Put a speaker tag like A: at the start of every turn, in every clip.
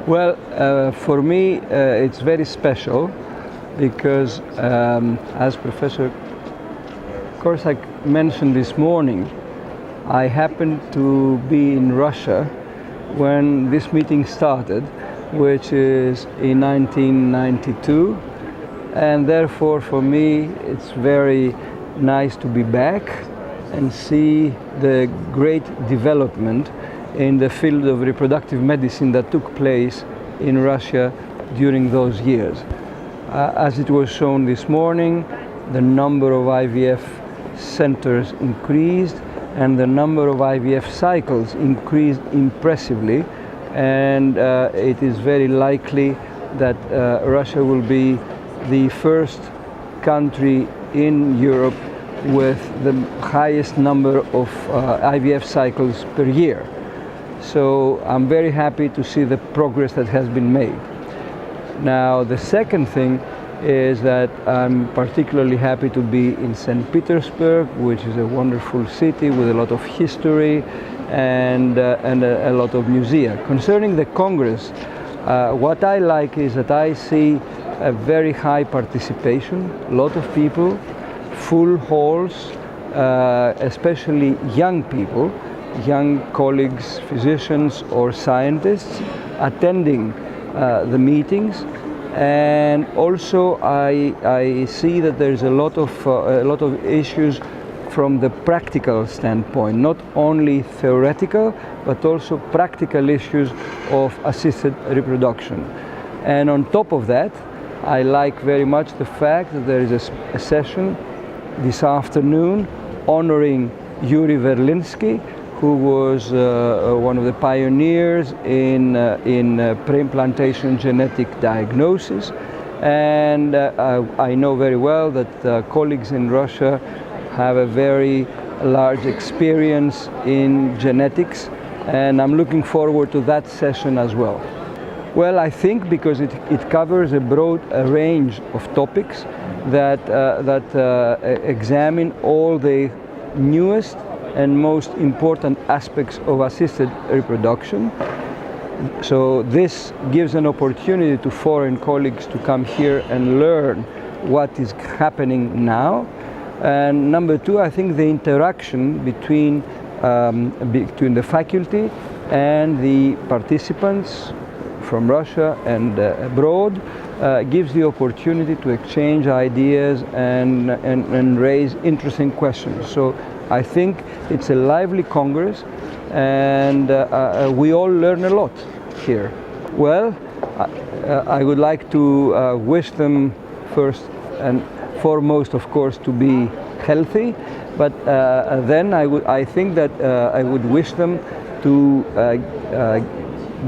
A: Well, for me, it's very special because, as Professor Korsak mentioned this morning, I happened to be in Russia when this meeting started, which is in 1992, and therefore for me it's very nice to be back and see the great development in the field of reproductive medicine that took place in Russia during those years. As it was shown this morning, the number of IVF centers increased and the number of IVF cycles increased impressively, and it is very likely that Russia will be the first country in Europe with the highest number of IVF cycles per year. So I'm very happy to see the progress that has been made. Now, the second thing is that I'm particularly happy to be in St. Petersburg, which is a wonderful city with a lot of history and a lot of museums. Concerning the Congress, what I like is that I see a very high participation, a lot of people, full halls, especially young people, young colleagues, physicians or scientists attending the meetings. And also I see that there's a lot of issues from the practical standpoint, not only theoretical but also practical issues of assisted reproduction. And on top of that, I like very much the fact that there is a session this afternoon honoring Yuri Verlinsky, who was one of the pioneers in preimplantation genetic diagnosis. And I know very well that colleagues in Russia have a very large experience in genetics, and I'm looking forward to that session as well. Well, I think because it covers a broad range of topics that examine all the newest and most important aspects of assisted reproduction. So this gives an opportunity to foreign colleagues to come here and learn what is happening now. And number two, I think the interaction between the faculty and the participants from Russia and abroad gives the opportunity to exchange ideas and raise interesting questions. So I think it's a lively Congress, and we all learn a lot here. Well, I would like to wish them first and foremost, of course, to be healthy, but then I think that I would wish them to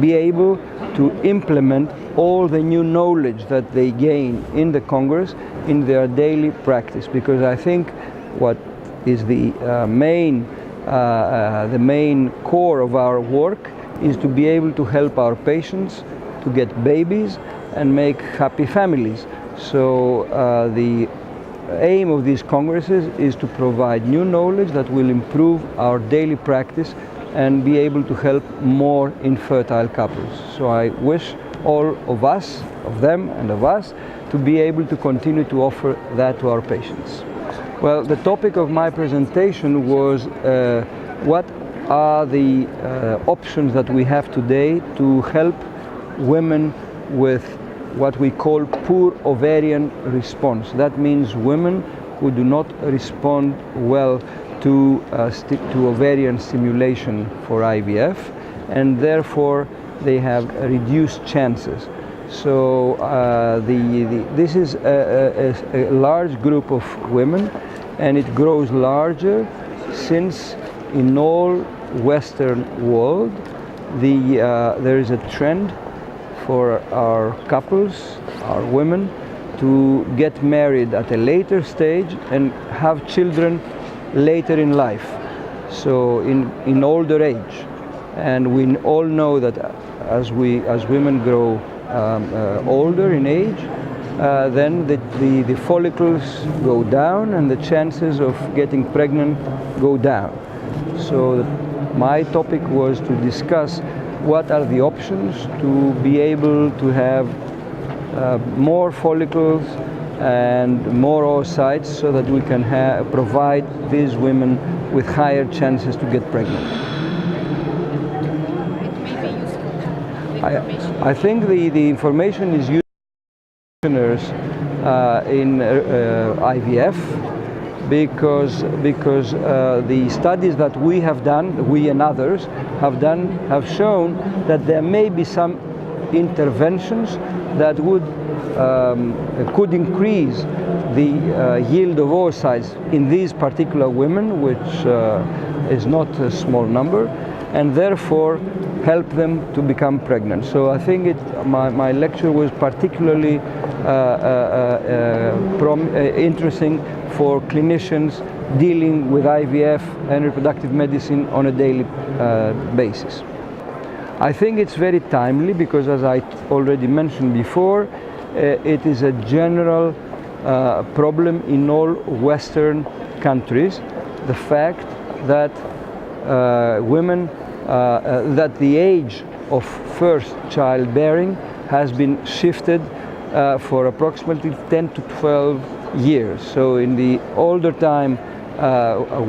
A: be able to implement all the new knowledge that they gain in the Congress in their daily practice, because I think what is the main core of our work is to be able to help our patients to get babies and make happy families. So the aim of these congresses is to provide new knowledge that will improve our daily practice and be able to help more infertile couples. So I wish all of us, of them and of us, to be able to continue to offer that to our patients. Well, the topic of my presentation was what are the options that we have today to help women with what we call poor ovarian response. That means women who do not respond well to ovarian stimulation for IVF, and therefore they have reduced chances. So this is a large group of women, and it grows larger since in all Western world there is a trend for our couples, our women, to get married at a later stage and have children later in life, so in older age. And we all know that as women grow older in age, then the follicles go down and the chances of getting pregnant go down. So my topic was to discuss what are the options to be able to have more follicles and more oocytes so that we can provide these women with higher chances to get pregnant.
B: It may be useful, the information.
A: I think the information is used in IVF because the studies that we have done, we and others have done, have shown that there may be some interventions that could increase the yield of oocytes in these particular women, which is not a small number, and therefore help them to become pregnant. So I think my lecture was particularly interesting for clinicians dealing with IVF and reproductive medicine on a daily basis. I think it's very timely because, as I already mentioned before, it is a general problem in all Western countries, the fact that women, that the age of first childbearing has been shifted for approximately 10 to 12 years. So in the older time,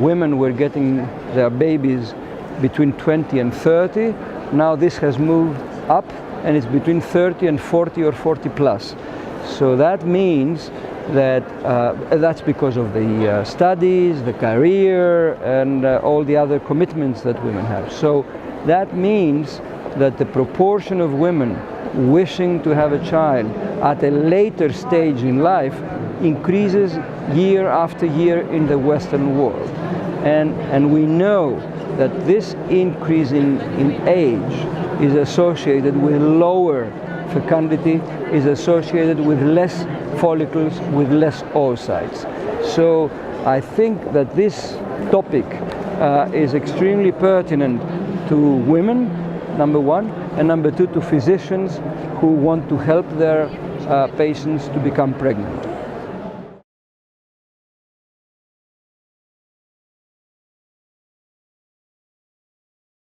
A: women were getting their babies between 20 and 30. Now this has moved up and it's between 30 and 40 or 40 plus. So that means that that's because of the studies, the career, and all the other commitments that women have. So that means that the proportion of women wishing to have a child at a later stage in life increases year after year in the Western world. And we know that this increase in age is associated with lower fecundity, is associated with less follicles, with less oocytes. So I think that this topic is extremely pertinent to women, number one, and number two, to physicians who want to help their patients to become pregnant.